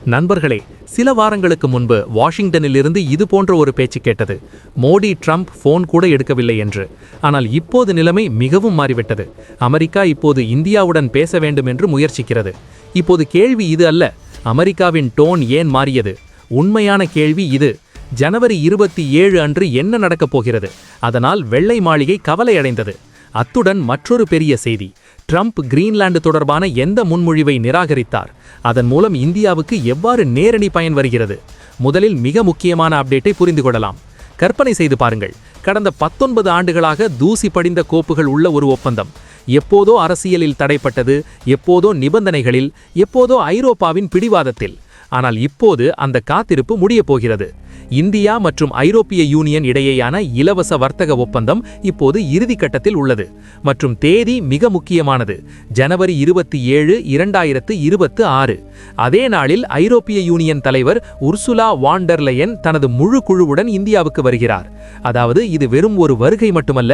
நண்பர்களே, சில வாரங்களுக்கு முன்பு வாஷிங்டனிலிருந்து இது போன்ற ஒரு பேச்சு கேட்டது. மோடி ட்ரம்ப் போன் கூட எடுக்கவில்லை என்று. ஆனால் இப்போது நிலைமை மிகவும் மாறிவிட்டது. அமெரிக்கா இப்போது இந்தியாவுடன் பேச வேண்டும் என்று முயற்சிக்கிறது. இப்போது கேள்வி இது அல்ல, அமெரிக்காவின் டோன் ஏன் மாறியது. உண்மையான கேள்வி இது, ஜனவரி 27 அன்று என்ன நடக்கப் போகிறது. அதனால் வெள்ளை மாளிகை கவலையடைந்தது. அத்துடன் மற்றொரு பெரிய செய்தி, ட்ரம்ப் கிரீன்லாந்து தொடர்பான எந்த முன்மொழிவை நிராகரித்தார். அதன் மூலம் இந்தியாவுக்கு எவ்வாறு நேரடி பயன் வருகிறது. முதலில் மிக முக்கியமான அப்டேட்டை புரிந்து கொள்ளலாம். கற்பனை செய்து பாருங்கள், கடந்த 19 ஆண்டுகளாக தூசி படிந்த கோப்புகள் உள்ள ஒரு ஒப்பந்தம். எப்போதோ அரசியலில் தடைப்பட்டது, எப்போதோ நிபந்தனைகளில், எப்போதோ ஐரோப்பாவின் பிடிவாதத்தில். ஆனால் இப்போது அந்த காத்திருப்பு முடியப் போகிறது. இந்தியா மற்றும் ஐரோப்பிய யூனியன் இடையேயான இலவச வர்த்தக ஒப்பந்தம் இப்போது இறுதி கட்டத்தில் உள்ளது. மற்றும் தேதி மிக முக்கியமானது, ஜனவரி 27, 2026. அதே நாளில் ஐரோப்பிய யூனியன் தலைவர் உர்சுலா வான் டெர் லெயன் தனது முழு குழுவுடன் இந்தியாவுக்கு வருகிறார். அதாவது இது வெறும் ஒரு வருகை மட்டுமல்ல,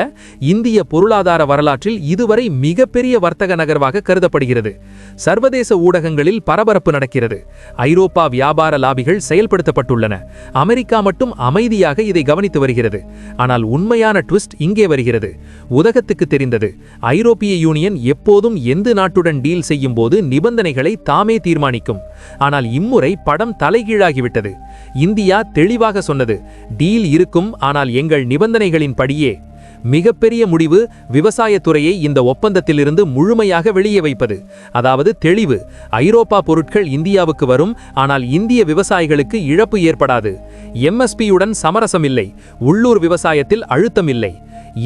இந்திய பொருளாதார வரலாற்றில் இதுவரை மிகப்பெரிய வர்த்தக நகர்வாக கருதப்படுகிறது. சர்வதேச ஊடகங்களில் பரபரப்பு நடக்கிறது. ஐரோப்பா வியாபார லாபிகள் செயல்படுத்தப்பட்டுள்ளன. அமெரிக்கா மட்டும் அமைதியாக இதை கவனித்து வருகிறது. ஆனால் உண்மையான ட்விஸ்ட் இங்கே வருகிறது. உலகத்துக்கு தெரிந்தது, ஐரோப்பிய யூனியன் எப்போதும் எந்த நாட்டுடன் டீல் செய்யும் போது நிபந்தனைகளை தாமே தீர்மானிக்கும். ஆனால் இம்முறை படம் தலைகீழாகிவிட்டது. இந்தியா தெளிவாக சொன்னது, டீல் இருக்கும், ஆனால் எங்கள் நிபந்தனைகளின் படியே. மிகப்பெரிய முடிவு, விவசாயத்துறையை இந்த ஒப்பந்தத்திலிருந்து முழுமையாக வெளியே வைப்பது. அதாவது தெளிவு, ஐரோப்பா பொருட்கள் இந்தியாவுக்கு வரும், ஆனால் இந்திய விவசாயிகளுக்கு இழப்பு ஏற்படாது. எம்எஸ்பியுடன் சமரசம் இல்லை, உள்ளூர் விவசாயத்தில் அழுத்தம் இல்லை.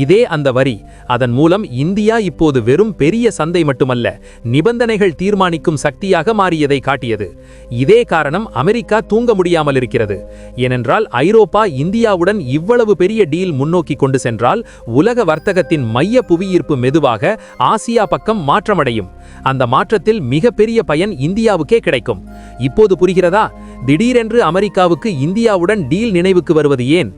இதே அந்த வரி. அதன் மூலம் இந்தியா இப்போது வெறும் பெரிய சந்தை மட்டுமல்ல, நிபந்தனைகள் தீர்மானிக்கும் சக்தியாக மாறியதை காட்டியது. இதே காரணம் அமெரிக்கா தூங்க முடியாமல் இருக்கிறது. ஏனென்றால் ஐரோப்பா இந்தியாவுடன் இவ்வளவு பெரிய டீல் முன்னோக்கி கொண்டு சென்றால் உலக வர்த்தகத்தின் மைய புவியீர்ப்பு மெதுவாக ஆசியா பக்கம் மாற்றமடையும். அந்த மாற்றத்தில் மிகப்பெரிய பயன் இந்தியாவுக்கே கிடைக்கும். இப்போது புரிகிறதா, திடீரென்று அமெரிக்காவுக்கு இந்தியாவுடன் டீல் நினைவுக்கு வருவது ஏன்?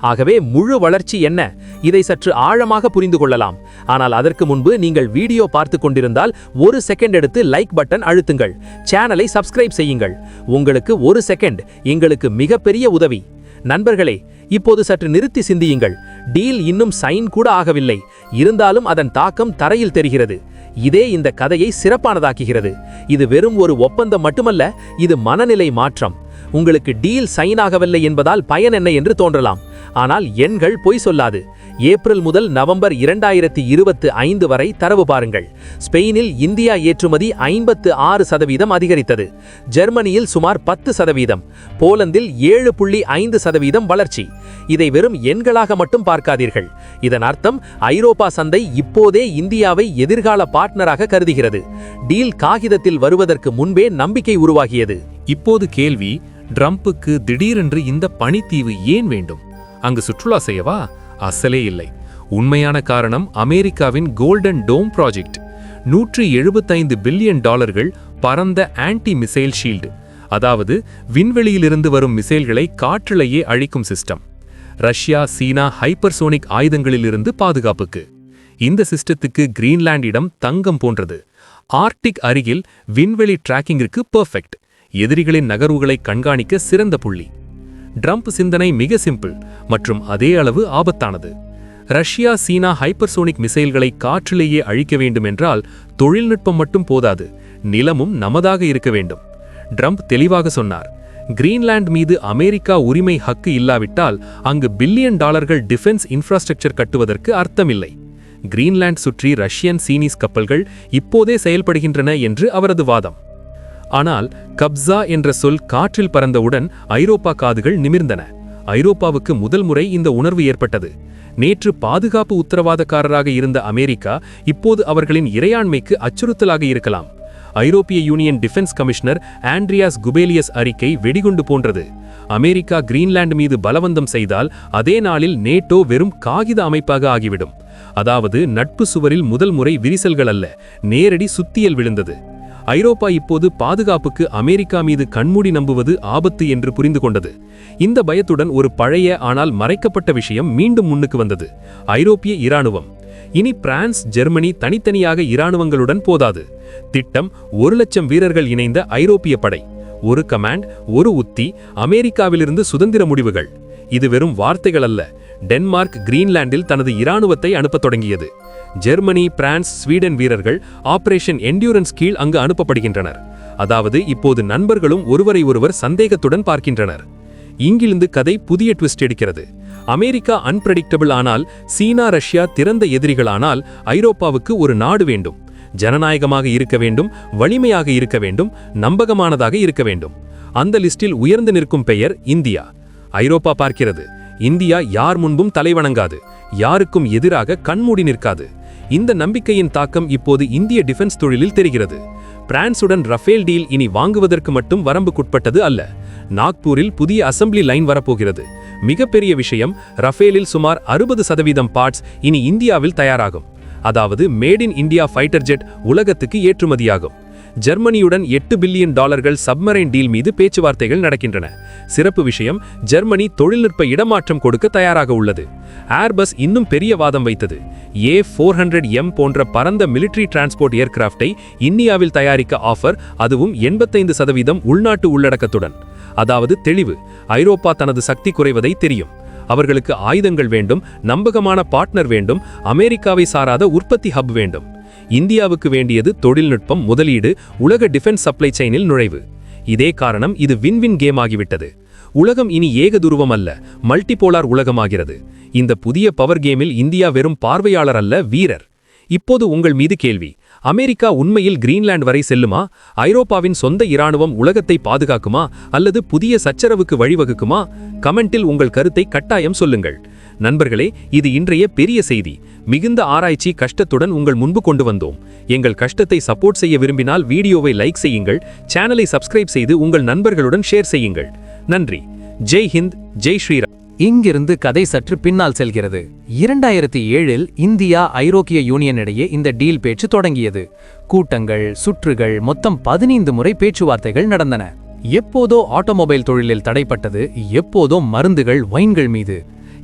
ஆகவே முழு வளர்ச்சி என்ன, இதை சற்று ஆழமாக புரிந்து கொள்ளலாம். ஆனால் அதற்கு முன்பு நீங்கள் வீடியோ பார்த்து கொண்டிருந்தால் ஒரு செகண்ட் எடுத்து லைக் பட்டன் அழுத்துங்கள், சேனலை சப்ஸ்கிரைப் செய்யுங்கள். உங்களுக்கு ஒரு செகண்ட் எங்களுக்கு மிகப்பெரிய உதவி. நண்பர்களே, இப்போது சற்று நிறுத்தி சிந்தியுங்கள். டீல் இன்னும் சைன் கூட ஆகவில்லை, இருந்தாலும் அதன் தாக்கம் தரையில் தெரிகிறது. இதே இந்த கதையை சிறப்பானதாக்குகிறது. இது வெறும் ஒரு ஒப்பந்தம் மட்டுமல்ல, இது மனநிலை மாற்றம். உங்களுக்கு டீல் சைன் ஆகவில்லை என்பதால் பயன் என்ன என்று தோன்றலாம். ஆனால் எண்கள் பொய் சொல்லாது. ஏப்ரல் முதல் நவம்பர் 2025 வரை தரவு பாருங்கள். ஸ்பெயினில் இந்தியா ஏற்றுமதி 56% அதிகரித்தது. ஜெர்மனியில் சுமார் 10%, போலந்தில் 7.5% வளர்ச்சி. இதை வெறும் எண்களாக மட்டும் பார்க்காதீர்கள். இதன் அர்த்தம் ஐரோப்பா சந்தை இப்போதே இந்தியாவை எதிர்கால பார்ட்னராக கருதுகிறது. டீல் காகிதத்தில் வருவதற்கு முன்பே நம்பிக்கை உருவாகியது. இப்போது கேள்வி, ட்ரம்புக்கு திடீரென்று இந்த பனித்தீவு ஏன் வேண்டும்? அங்கு சுற்றுலா செய்யவா? அசலே இல்லை. உண்மையான காரணம் அமெரிக்காவின் கோல்டன் டோம் ப்ராஜெக்ட். $175 பில்லியன் பரந்த ஆன்டி மிசைல் ஷீல்டு. அதாவது விண்வெளியிலிருந்து வரும் மிசைல்களை காற்றிலேயே அழிக்கும் சிஸ்டம். ரஷ்யா, சீனா ஹைப்பர்சோனிக் ஆயுதங்களிலிருந்து பாதுகாப்புக்கு. இந்த சிஸ்டத்துக்கு கிரீன்லாண்ட் இடம் தங்கம் போன்றது. ஆர்க்டிக் அருகில் விண்வெளி டிராக்கிங்கிற்கு பெர்ஃபெக்ட். எதிரிகளின் நகர்வுகளை கண்காணிக்க சிறந்த புள்ளி. ட்ரம்ப் சிந்தனை மிக சிம்பிள் மற்றும் அதே அளவு ஆபத்தானது. ரஷ்யா, சீனா ஹைப்பர்சோனிக் மிசைல்களை காற்றிலேயே அழிக்க வேண்டும் என்றால் தொழில்நுட்பம் மட்டும் போதாது, நிலமும் நமதாக இருக்க வேண்டும். ட்ரம்ப் தெளிவாக சொன்னார், கிரீன்லாந்து மீது அமெரிக்கா உரிமை ஹக்கு இல்லாவிட்டால் அங்கு $பில்லியன் டிஃபென்ஸ் இன்ஃப்ராஸ்ட்ரக்சர் கட்டுவதற்கு அர்த்தமில்லை. கிரீன்லாந்து சுற்றி ரஷ்யன், சீனீஸ் கப்பல்கள் இப்போதே செயல்படுகின்றன என்று அவரது வாதம். ஆனால் கப்ஸா என்ற சொல் காற்றில் பறந்தவுடன் ஐரோப்பா காதுகள் நிமிர்ந்தன. ஐரோப்பாவுக்கு முதல் முறை இந்த உணர்வு ஏற்பட்டது. நேற்று பாதுகாப்பு உத்தரவாதக்காரராக இருந்த அமெரிக்கா இப்போது அவர்களின் இறையாண்மைக்கு அச்சுறுத்தலாக இருக்கலாம். ஐரோப்பிய யூனியன் டிஃபென்ஸ் கமிஷனர் ஆண்ட்ரியாஸ் குபேலியஸ் அறிக்கை வெடிகுண்டு போன்றது. அமெரிக்கா கிரீன்லாந்து மீது பலவந்தம் செய்தால் அதே நாளில் நேட்டோ வெறும் காகித அமைப்பாக ஆகிவிடும். அதாவது நட்பு சுவரில் முதல் முறை விரிசல்கள் அல்ல, நேரடி சுத்தியல் விழுந்தது. ஐரோப்பா இப்போது பாதுகாப்புக்கு அமெரிக்கா மீது கண்மூடி நம்புவது ஆபத்து என்று புரிந்து கொண்டது. இந்த பயத்துடன் ஒரு பழைய ஆனால் மறைக்கப்பட்ட விஷயம் மீண்டும் முன்னுக்கு வந்தது, ஐரோப்பிய இராணுவம். இனி பிரான்ஸ், ஜெர்மனி தனித்தனியாக இராணுவங்களுடன் போதாது. திட்டம் 1,00,000 வீரர்கள் இணைந்த ஐரோப்பிய படை. ஒரு கமாண்ட், ஒரு உத்தி, அமெரிக்காவிலிருந்து சுதந்திர முடிவுகள். இது வெறும் வார்த்தைகள் அல்ல. டென்மார்க் கிரீன்லாண்டில் தனது இராணுவத்தை அனுப்பத் தொடங்கியது. ஜெர்மனி, பிரான்ஸ், ஸ்வீடன் வீரர்கள் ஆபரேஷன் என்டியூரன்ஸ் கீழ் அங்கு அனுப்பப்படுகின்றனர். அதாவது இப்போது நண்பர்களும் ஒருவரை ஒருவர் சந்தேகத்துடன் பார்க்கின்றனர். இங்கிருந்து கதை புதிய ட்விஸ்ட் எடுக்கிறது. அமெரிக்கா அன்பிரடிக்டபிள் ஆனால், சீனா ரஷ்யா திறந்த எதிரிகளானால், ஐரோப்பாவுக்கு ஒரு நாடு வேண்டும். ஜனநாயகமாக இருக்க வேண்டும், வலிமையாக இருக்க வேண்டும், நம்பகமானதாக இருக்க வேண்டும். அந்த லிஸ்டில் உயர்ந்து நிற்கும் பெயர் இந்தியா. ஐரோப்பா பார்க்கிறது, இந்தியா யார் முன்பும் தலைவணங்காது, யாருக்கும் எதிராக கண்மூடி நிற்காது. இந்த நம்பிக்கையின் தாக்கம் இப்போது இந்திய டிஃபென்ஸ் தொழிலில் தெரிகிறது. பிரான்சுடன் ரஃபேல் டீல் இனி வாங்குவதற்கு மட்டும் வரம்புக்குட்பட்டது அல்ல. நாக்பூரில் புதிய அசெம்பிளி லைன் வரப்போகிறது. மிகப்பெரிய விஷயம், ரஃபேலில் சுமார் 60% பார்ட்ஸ் இனி இந்தியாவில் தயாராகும். அதாவது made in India fighter jet உலகத்துக்கு ஏற்றுமதியாகும். ஜெர்மனியுடன் $8 பில்லியன் சப்மரைன் டீல் மீது பேச்சுவார்த்தைகள் நடக்கின்றன. சிறப்பு விஷயம், ஜெர்மனி தொழில்நுட்ப இடமாற்றம் கொடுக்க தயாராக உள்ளது. ஏர்பஸ் இன்னும் பெரிய வாதம் வைத்தது. A400M போன்ற பரந்த மிலிட்டரி டிரான்ஸ்போர்ட் ஏர்கிராஃப்டை இந்தியாவில் தயாரிக்க ஆஃபர், அதுவும் 85% உள்நாட்டு உள்ளடக்கத்துடன். அதாவது தெளிவு, ஐரோப்பா தனது சக்தி குறைவதை தெரியும். அவர்களுக்கு ஆயுதங்கள் வேண்டும், நம்பகமான பார்ட்னர் வேண்டும், அமெரிக்காவை சாராத உற்பத்தி ஹப் வேண்டும். இந்தியாவுக்கு வேண்டியது தொழில்நுட்பம், முதலீடு, உலக டிஃபென்ஸ் சப்ளை செயினில் நுழைவு. இதே காரணம் இது வின்-வின் கேம் ஆகிவிட்டது. உலகம் இனி ஏகதுருவம் அல்ல, மல்டிபோலார் உலகமாகிறது. இந்த புதிய பவர் கேமில் இந்தியா வெறும் பார்வையாளர் அல்ல, வீரர். இப்போது உங்கள் மீது கேள்வி, அமெரிக்கா உண்மையில் கிரீன்லாந்து வரை செல்லுமா? ஐரோப்பாவின் சொந்த இராணுவம் உலகத்தை பாதுகாக்குமா அல்லது புதிய சச்சரவுக்கு வழிவகுக்குமா? கமெண்டில் உங்கள் கருத்தை கட்டாயம் சொல்லுங்கள். நண்பர்களே, இது இன்றைய பெரிய செய்தி. மிகுந்த ஆராய்ச்சி கஷ்டத்துடன் உங்கள் முன்பு கொண்டு வந்தோம். எங்கள் கஷ்டத்தை சப்போர்ட் செய்ய விரும்பினால் வீடியோவை லைக் செய்யுங்கள், சேனலை சப்ஸ்கிரைப் செய்து உங்கள் நண்பர்களுடன் ஷேர் செய்யுங்கள். நன்றி. ஜெய் ஹிந்த், ஜெய் ஸ்ரீராம். இங்கிருந்து கதை சற்று பின்னால் செல்கிறது. 2007இல் இந்தியா ஐரோப்பிய யூனியன் இடையே இந்த டீல் பேச்சு தொடங்கியது. கூட்டங்கள், சுற்றுகள், மொத்தம் 15 முறை பேச்சுவார்த்தைகள் நடந்தன. எப்போதோ ஆட்டோமொபைல் தொழிலில் தடைப்பட்டது, எப்போதோ மருந்துகள், வைன்கள் மீது.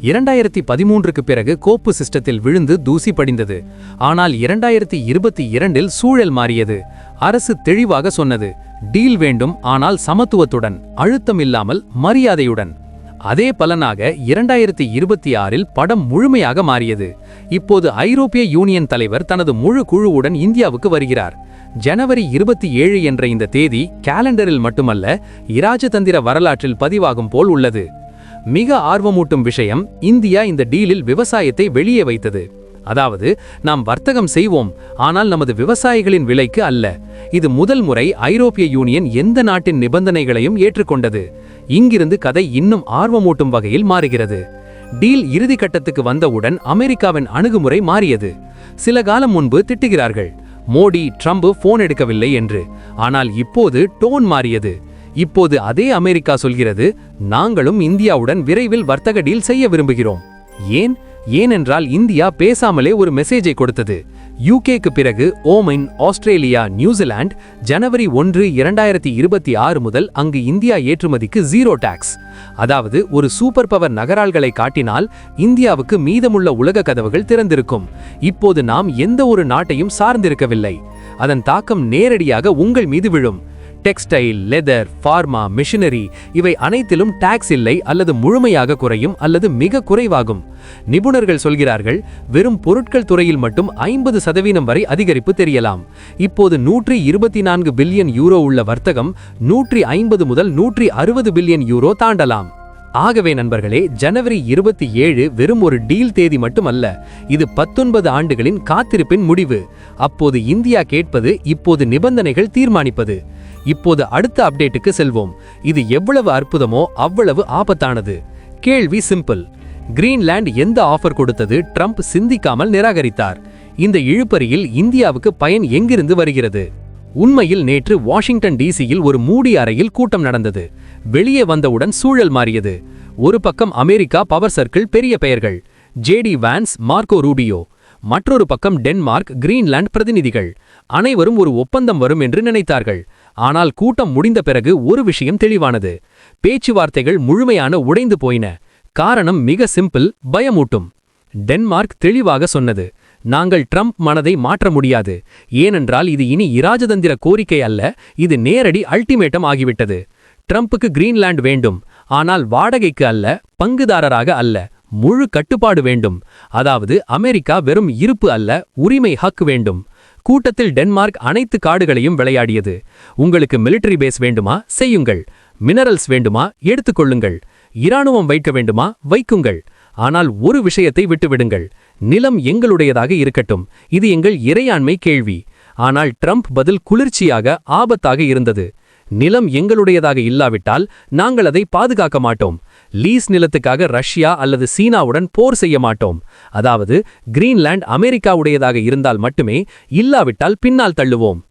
2013க்கு பிறகு கோப்பு சிஸ்டத்தில் விழுந்து தூசி படிந்தது. ஆனால் 2022இல் சூழல் மாறியது. அரசு தெளிவாக சொன்னது, டீல் வேண்டும், ஆனால் சமத்துவத்துடன், அழுத்தம் இல்லாமல், மரியாதையுடன். அதே பலனாக 2026இல் படம் முழுமையாக மாறியது. இப்போது ஐரோப்பிய யூனியன் தலைவர் தனது முழு குழுவுடன் இந்தியாவுக்கு வருகிறார். ஜனவரி 27 என்ற இந்த தேதி காலண்டரில் மட்டுமல்ல, இராஜதந்திர வரலாற்றில் பதிவாகும் போல் உள்ளது. மிக ஆர்வமூட்டும் விஷயம், இந்தியா இந்த டீலில் விவசாயத்தை வெளியே வைத்தது. அதாவது, நாம் வர்த்தகம் செய்வோம், ஆனால் நமது விவசாயிகளின் விலைக்கு அல்ல. இது முதல் முறை ஐரோப்பிய யூனியன் எந்த நாட்டின் நிபந்தனைகளையும் ஏற்றுக்கொண்டது. இங்கிருந்து கதை இன்னும் ஆர்வமூட்டும் வகையில் மாறுகிறது. டீல் இறுதி கட்டத்துக்கு வந்தவுடன் அமெரிக்காவின் அணுகுமுறை மாறியது. சில காலம் முன்பு திட்டுகிறார்கள், மோடி, ட்ரம்ப் போன் எடுக்கவில்லை என்று. ஆனால் இப்போது டோன் மாறியது. இப்போது அதே அமெரிக்கா சொல்கிறது, நாங்களும் இந்தியாவுடன் விரைவில் வர்த்தக டீல் செய்ய விரும்புகிறோம். ஏனென்றால் இந்தியா பேசாமலே ஒரு மெசேஜை கொடுத்தது. யூகேக்கு பிறகு ஓமன், ஆஸ்திரேலியா, நியூசிலாந்து ஜனவரி 1, 2026 முதல் அங்கு இந்தியா ஏற்றுமதிக்கு 0 டாக்ஸ். அதாவது, ஒரு சூப்பர் பவர் நகராள்களை காட்டினால் இந்தியாவுக்கு மீதமுள்ள உலக கதவுகள் திறந்திருக்கும். இப்போது நாம் எந்த ஒரு நாட்டையும் சார்ந்திருக்கவில்லை. அதன் தாக்கம் நேரடியாக உங்கள் மீது விழும். டெக்ஸ்டைல், லெதர், ஃபார்மா, மிஷினரி இவை அனைத்திலும் டாக்ஸ் இல்லை, அல்லது முழுமையாக குறையும், அல்லது மிக குறைவாகும். நிபுணர்கள் சொல்கிறார்கள், வெறும் பொருட்கள் துறையில் மட்டும் 50% வரை அதிகரிப்பு தெரியலாம். இப்போது 124 பில்லியன் யூரோ உள்ள வர்த்தகம் 150 முதல் 160 பில்லியன் யூரோ தாண்டலாம். ஆகவே நண்பர்களே, ஜனவரி 27 வெறும் ஒரு டீல் தேதி மட்டுமல்ல, இது 19 ஆண்டுகளின் காத்திருப்பின் முடிவு. அப்போது இந்தியா கேட்பது, இப்போது நிபந்தனைகள் தீர்மானிப்பது. இப்போது அடுத்த அப்டேட்டுக்கு செல்வோம். இது எவ்வளவு அற்புதமோ அவ்வளவு ஆபத்தானது. கேள்வி சிம்பிள், கிரீன்லாந்து எந்த ஆஃபர் கொடுத்தது? ட்ரம்ப் சிந்திக்காமல் நிராகரித்தார். இந்த இழுபறியில் இந்தியாவுக்கு பயன் எங்கிருந்து வருகிறது? உண்மையில் நேற்று வாஷிங்டன் டிசியில் ஒரு மூடிய அறையில் கூட்டம் நடந்தது. வெளியே வந்தவுடன் சூழல் மாறியது. ஒரு பக்கம் அமெரிக்கா பவர் சர்க்கிள் பெரிய பெயர்கள், ஜேடி வான்ஸ், மார்க்கோ ரூபியோ. மற்றொரு பக்கம் டென்மார்க், கிரீன்லாந்து பிரதிநிதிகள். அனைவரும் ஒரு ஒப்பந்தம் வரும் என்று நினைத்தார்கள். ஆனால் கூட்டம் முடிந்த பிறகு ஒரு விஷயம் தெளிவானது. பேச்சுவார்த்தைகள் முழுமையான உடைந்து போயின. காரணம் மிக சிம்பிள், பயமூட்டும். டென்மார்க் தெளிவாக சொன்னது, நாங்கள் ட்ரம்ப் மனதை மாற்ற முடியாது, ஏனென்றால் இது இனி இராஜதந்திர கோரிக்கை அல்ல, இது நேரடி அல்டிமேட்டம் ஆகிவிட்டது. ட்ரம்புக்கு கிரீன்லாந்து வேண்டும், ஆனால் வாடகைக்கு அல்ல, பங்குதாரராக அல்ல, முழு கட்டுப்பாடு வேண்டும். அதாவது அமெரிக்கா வெறும் இருப்பு அல்ல, உரிமை ஹக்கு வேண்டும். கூட்டத்தில் டென்மார்க் அனைத்து காடுகளையும் விளையாடியது. உங்களுக்கு மிலிட்டரி பேஸ் வேண்டுமா, செய்யுங்கள். மினரல்ஸ் வேண்டுமா, எடுத்துக்கொள்ளுங்கள். இராணுவம் வைக்க வேண்டுமா, வைக்குங்கள். ஆனால் ஒரு விஷயத்தை விட்டுவிடுங்கள், நிலம் எங்களுடையதாக இருக்கட்டும். இது எங்கள் இறையாண்மை கேள்வி. ஆனால் ட்ரம்ப் பதில் குளிர்ச்சியாக, ஆபத்தாக இருந்தது. நிலம் எங்களுடையதாக இல்லாவிட்டால் நாங்கள் அதை பாதுகாக்க மாட்டோம். லீஸ் நிலத்துக்காக ரஷ்யா அல்லது சீனாவுடன் போர் செய்ய மாட்டோம். அதாவது கிரீன்லாந்து அமெரிக்காவுடையதாக இருந்தால் மட்டுமே, இல்லாவிட்டால் பின்னால் தள்ளுவோம்.